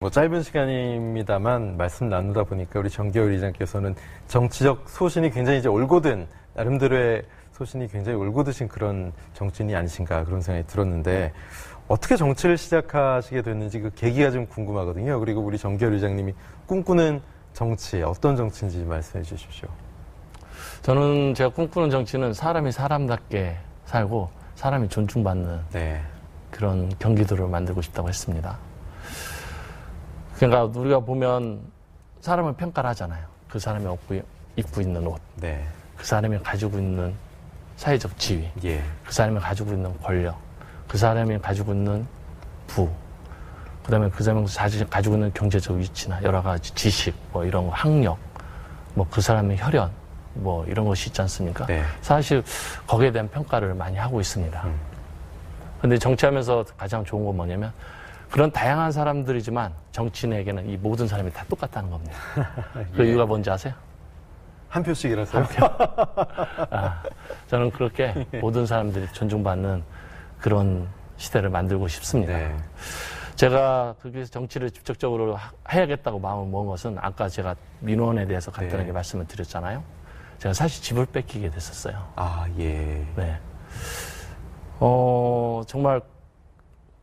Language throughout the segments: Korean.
뭐 짧은 시간입니다만 말씀 나누다 보니까 우리 정겨울 의장께서는 정치적 소신이 굉장히 이제 올곧은 나름대로의 소신이 굉장히 올곧으신 그런 정치인이 아니신가 그런 생각이 들었는데 어떻게 정치를 시작하시게 됐는지 그 계기가 좀 궁금하거든요. 그리고 우리 정겨울 의장님이 꿈꾸는 정치 어떤 정치인지 말씀해 주십시오. 저는 제가 꿈꾸는 정치는 사람이 사람답게 살고 사람이 존중받는 네. 그런 경기도를 만들고 싶다고 했습니다. 그러니까 우리가 보면 사람을 평가를 하잖아요. 그 사람이 입고 있는 옷, 네. 그 사람이 가지고 있는 사회적 지위, 예. 그 사람이 가지고 있는 권력, 그 사람이 가지고 있는 부, 그 다음에 그 사람이 가지고 있는 경제적 위치나 여러 가지 지식, 뭐 이런 거, 학력, 뭐 그 사람의 혈연, 뭐 이런 것이 있지 않습니까? 네. 사실 거기에 대한 평가를 많이 하고 있습니다. 근데 정치하면서 가장 좋은 건 뭐냐면 그런 다양한 사람들이지만 정치인에게는 이 모든 사람이 다 똑같다는 겁니다. 그 예. 이유가 뭔지 아세요? 한 표씩이라서요? 저는 그렇게 모든 사람들이 존중받는 그런 시대를 만들고 싶습니다. 네. 제가 거기서 정치를 직접적으로 해야겠다고 마음을 먹은 것은 아까 제가 민원에 대해서 간단하게 네. 말씀을 드렸잖아요. 제가 사실 집을 뺏기게 됐었어요. 아, 예. 네. 정말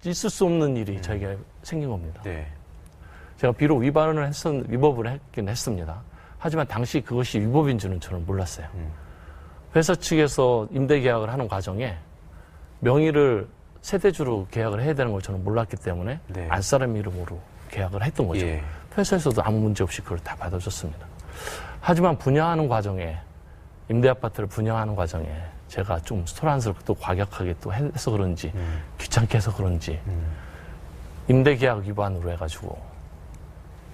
있을 수 없는 일이 저에게 생긴 겁니다. 네. 제가 비록 위법을 했긴 했습니다. 하지만 당시 그것이 위법인 줄은 저는 몰랐어요. 회사 측에서 임대 계약을 하는 과정에 명의를 세대주로 계약을 해야 되는 걸 저는 몰랐기 때문에 네. 안사람 이름으로 계약을 했던 거죠. 예. 회사에서도 아무 문제 없이 그걸 다 받아줬습니다. 하지만 분양하는 과정에 임대 아파트를 분양하는 과정에 제가 좀 소란스럽고 또 과격하게 또 해서 그런지 귀찮게 해서 그런지 임대 계약 위반으로 해가지고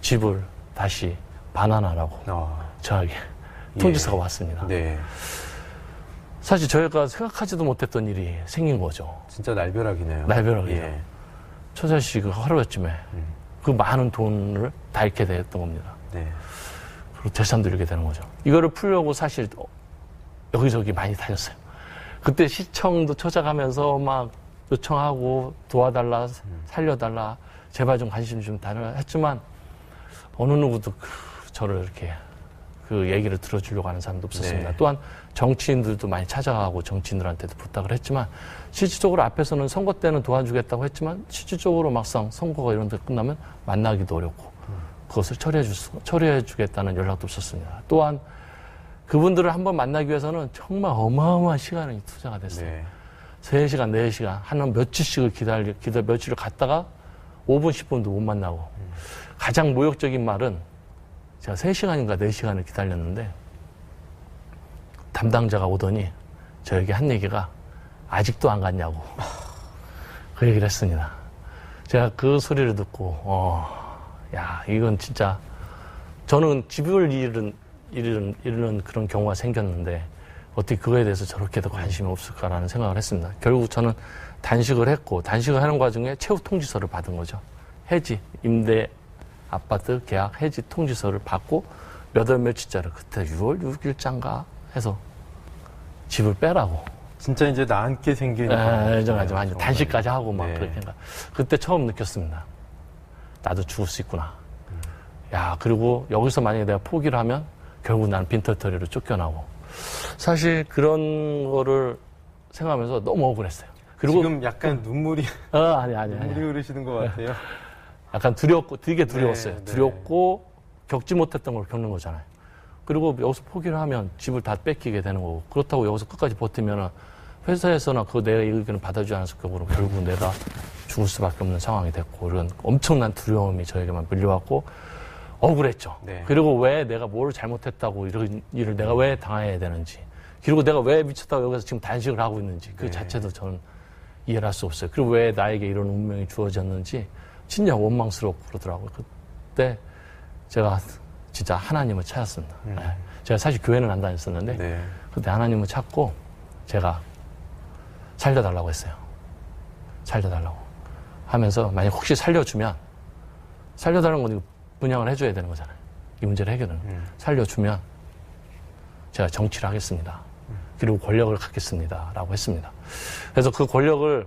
집을 다시 반환하라고 저에게 통지서가 왔습니다. 네. 사실 저희가 생각하지도 못했던 일이 생긴 거죠. 진짜 날벼락이네요. 날벼락이에요. 예. 처자씨 그 하루아침에 그 많은 돈을 다 잃게 됐던 겁니다. 네. 그리고 재산도 잃게 되는 거죠. 이거를 풀려고 사실 여기저기 많이 다녔어요. 그때 시청도 찾아가면서 막 요청하고 도와달라, 살려달라, 제발 좀 관심 좀 달라 했지만 어느 누구도 저를 이렇게 그 얘기를 들어주려고 하는 사람도 없었습니다. 네. 또한 정치인들도 많이 찾아가고 정치인들한테도 부탁을 했지만 실질적으로 앞에서는 선거 때는 도와주겠다고 했지만 실질적으로 막상 선거가 이런 데 끝나면 만나기도 어렵고 그것을 처리해 주겠다는 연락도 없었습니다. 또한 그분들을 한번 만나기 위해서는 정말 어마어마한 시간이 투자가 됐어요. 네. 3시간, 4시간, 한 며칠씩을 며칠을 갔다가 5분, 10분도 못 만나고 가장 모욕적인 말은 제가 3시간인가 4시간을 기다렸는데 담당자가 오더니 저에게 한 얘기가 아직도 안 갔냐고 그 얘기를 했습니다. 제가 그 소리를 듣고 야 이건 진짜 저는 집을 잃는 그런 경우가 생겼는데 어떻게 그거에 대해서 저렇게도 관심이 없을까라는 생각을 했습니다. 결국 저는 단식을 했고 단식을 하는 과정에 최후 통지서를 받은 거죠. 해지 임대 아파트 계약 해지 통지서를 받고 몇 월 며칠자를 그때 6월 6일자인가 해서 집을 빼라고. 진짜 이제 나앉게 생긴. 완전 단식까지 하고 막 네. 그렇게. 그때 처음 느꼈습니다. 나도 죽을 수 있구나. 야, 그리고 여기서 만약에 내가 포기를 하면 결국 난 빈털터리로 쫓겨나고. 사실 그런 거를 생각하면서 너무 억울했어요. 그리고 지금 약간 눈물이 눈물이 흐르시는 것 같아요. 약간 두렵고 되게 두려웠어요. 네, 네. 두렵고 겪지 못했던 걸 겪는 거잖아요. 그리고 여기서 포기를 하면 집을 다 뺏기게 되는 거고 그렇다고 여기서 끝까지 버티면 회사에서나 그 내 의견을 받아주지 않았을 경우로 결국 내가 죽을 수밖에 없는 상황이 됐고 이런 엄청난 두려움이 저에게만 밀려왔고 억울했죠. 네. 그리고 왜 내가 뭘 잘못했다고 이런 일을 내가 왜 당해야 되는지 그리고 내가 왜 미쳤다고 여기서 지금 단식을 하고 있는지 그 네. 자체도 저는 이해를 할 수 없어요. 그리고 왜 나에게 이런 운명이 주어졌는지 진짜 원망스럽고 그러더라고요. 그때 제가 진짜 하나님을 찾았습니다. 네. 제가 사실 교회는 안 다녔었는데 네. 그때 하나님을 찾고 제가 살려달라고 했어요. 살려달라고 하면서 만약 혹시 살려주면 살려달라는 건 분양을 해줘야 되는 거잖아요. 이 문제를 해결은 살려주면 제가 정치를 하겠습니다. 그리고 권력을 갖겠습니다. 라고 했습니다. 그래서 그 권력을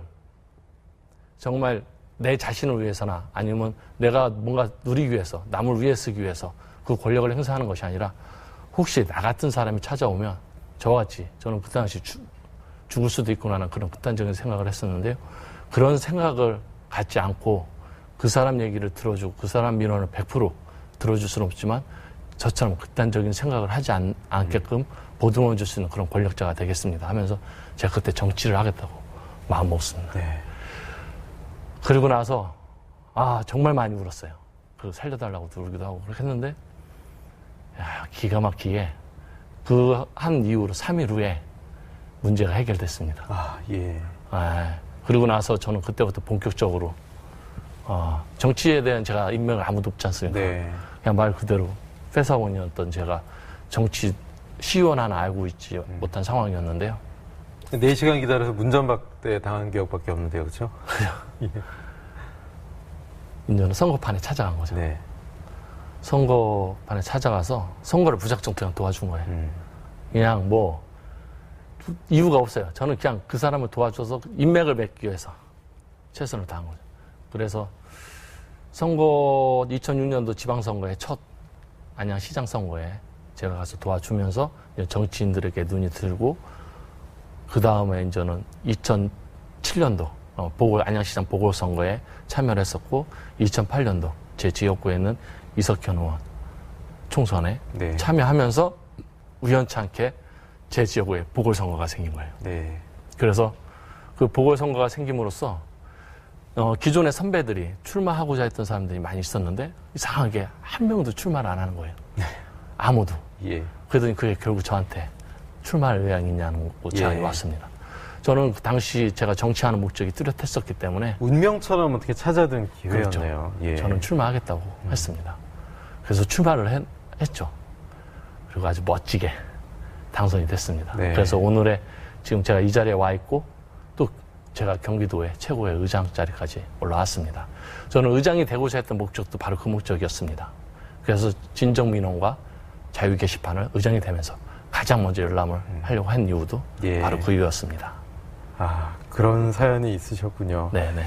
정말 내 자신을 위해서나 아니면 내가 뭔가 누리기 위해서, 남을 위해 쓰기 위해서 그 권력을 행사하는 것이 아니라 혹시 나 같은 사람이 찾아오면 저와 같이 저는 그 당시 죽을 수도 있구나라는 그런 극단적인 생각을 했었는데요. 그런 생각을 갖지 않고 그 사람 얘기를 들어주고 그 사람 민원을 100% 들어줄 수는 없지만 저처럼 극단적인 생각을 하지 않게끔 보듬어 줄 수 있는 그런 권력자가 되겠습니다 하면서 제가 그때 정치를 하겠다고 마음 먹었습니다. 네. 그리고 나서 정말 많이 울었어요. 그리고 살려달라고 울기도 하고 그렇게 했는데 기가 막히게 그 한 이후로 3일 후에 문제가 해결됐습니다. 예. 그리고 나서 저는 그때부터 본격적으로 정치에 대한 제가 인맥을 아무도 없지 않습니까? 네. 그냥 말 그대로 회사원이었던 제가 정치 시의원 하나 알고 있지 못한 상황이었는데요. 4시간 기다려서 문전박대 당한 기억밖에 없는데요, 그렇죠? 예. 이제는 선거판에 찾아간 거죠. 네. 선거판에 찾아가서 선거를 무작정 그냥 도와준 거예요. 그냥 뭐 이유가 없어요. 저는 그냥 그 사람을 도와줘서 인맥을 맺기 위해서 최선을 다한 거죠. 그래서 선거 2006년도 지방선거의 첫 안양시장 선거에 제가 가서 도와주면서 정치인들에게 눈이 들고 그 다음에 이제는 2007년도 안양시장 보궐선거에 참여를 했었고 2008년도 제 지역구에 있는 이석현 의원 총선에 네. 참여하면서 우연찮게 제 지역구에 보궐선거가 생긴 거예요. 네. 그래서 그 보궐선거가 생김으로써 기존의 선배들이 출마하고자 했던 사람들이 많이 있었는데 이상하게 한 명도 출마를 안 하는 거예요. 아무도. 예. 그러더니 그게 결국 저한테 출마할 의향이 있냐는 제안이 왔습니다. 저는 그 당시 제가 정치하는 목적이 뚜렷했었기 때문에 운명처럼 어떻게 찾아든 기회였네요. 그렇죠. 예. 저는 출마하겠다고 했습니다. 그래서 출마를 했죠. 그리고 아주 멋지게 당선이 됐습니다. 네. 그래서 오늘의 지금 제가 이 자리에 와 있고 또 제가 경기도의 최고의 의장 자리까지 올라왔습니다. 저는 의장이 되고자 했던 목적도 바로 그 목적이었습니다. 그래서 진정민원과 자유 게시판을 의장이 되면서 가장 먼저 열람을 하려고 한 이유도 예. 바로 그 이유였습니다. 그런 사연이 있으셨군요. 네네.